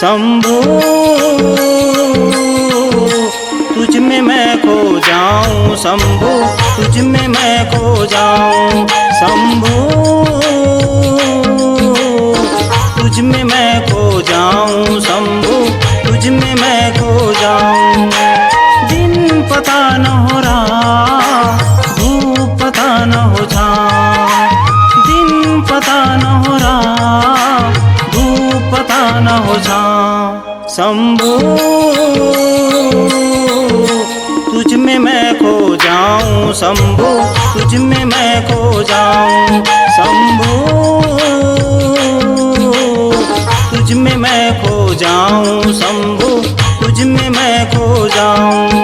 शंभू तुझ में मैं खो जाऊं, शंभू तुझ में मैं खो जाऊं, शंभू तुझ में मैं खो जाऊं, शंभू तुझ में मैं खो जाऊं। दिन पता न हो रहा, धूप पता न हो छाँव, दिन पता न हो रहा, धूप पता न हो छाँव, शंभू तुझ में मैं खो जाऊं, शंभू तुझ में मैं खो जाऊं, शंभू तुझ में मैं खो जाऊं, शंभू तुझ में मैं खो जाऊं।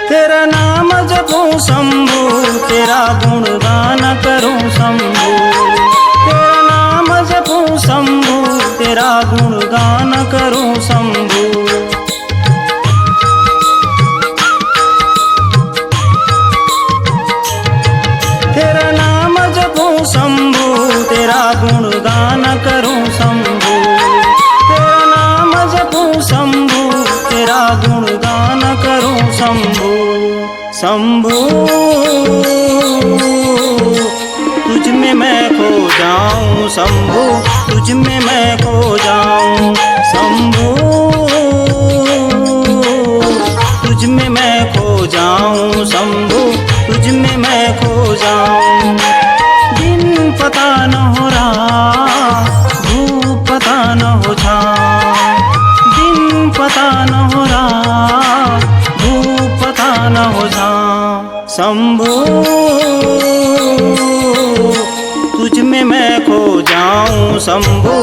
तेरा नाम जपूं शंभू, तेरा गुणगान करूं शंभू, तेरा नाम जपूं शंभू, तेरा गुणगान करूं शंभू। तेरा नाम जपूं शंभू, तेरा गुणगान करूं शंभू, तेरा नाम जपूं शंभू, तेरा गुणगान करूं शंभू, शंभू तुझ में मैं खो जाऊं, शंभू तुझ में मैं खो जाऊं, शंभू तुझ में मैं खो जाऊं, शंभू तुझ में मैं खो जाऊं। दिन पता न हो रहा, धूप पता न हो छाँव, दिन पता न हो रहा, धूप पता न हो छाँव, शंभू तुझ में मैं खो जाऊं, शंभू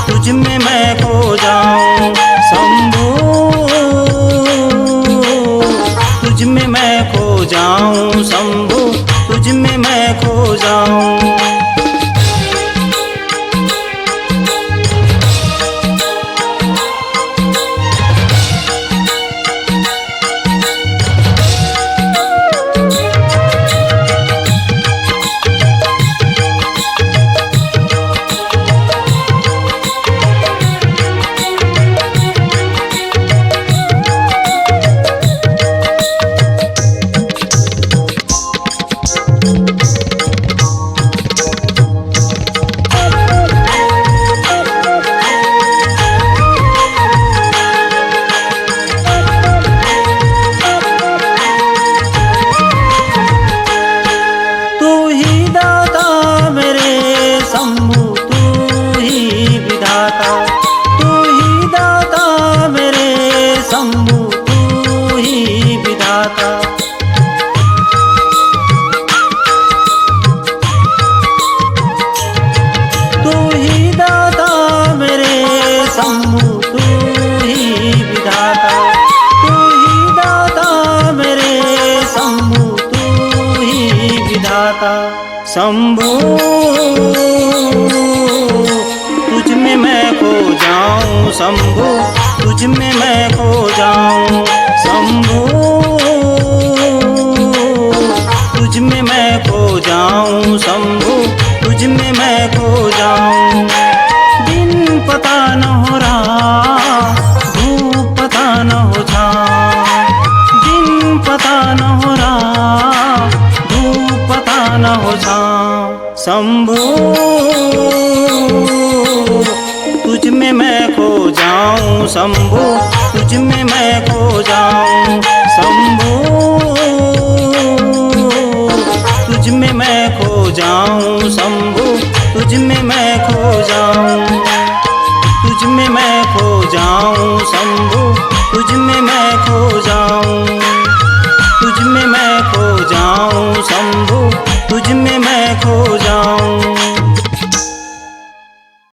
तुझ में मैं खो जाऊं, शंभू तुझ में मैं खो जाऊं, शंभू तुझ में मैं खो जाऊं। शंभू तू ही विधाता, तू ही दाता मेरे शंभू, तू ही विधाता, तू ही दाता मेरे शंभू, तू ही विधाता, शंभू तुझ में मैं खो जाऊं, शंभू तुझ में मैं खो जाऊं, शंभू तुझ में मैं खो जाऊं, शंभू तुझ में मैं खो जाऊं। दिन पता न हो रहा, धूप पता न हो छाँव, दिन पता न हो रहा, धूप पता न हो छाँव, शंभू तुझ में मैं खो जाऊं, शंभू तुझ में मैं खो जाऊं, शंभू तुझ में मैं खो जाऊं, शंभू तुझ में मैं खो जाऊं, तुझ में मैं खो जाऊं, शंभू तुझ में मैं खो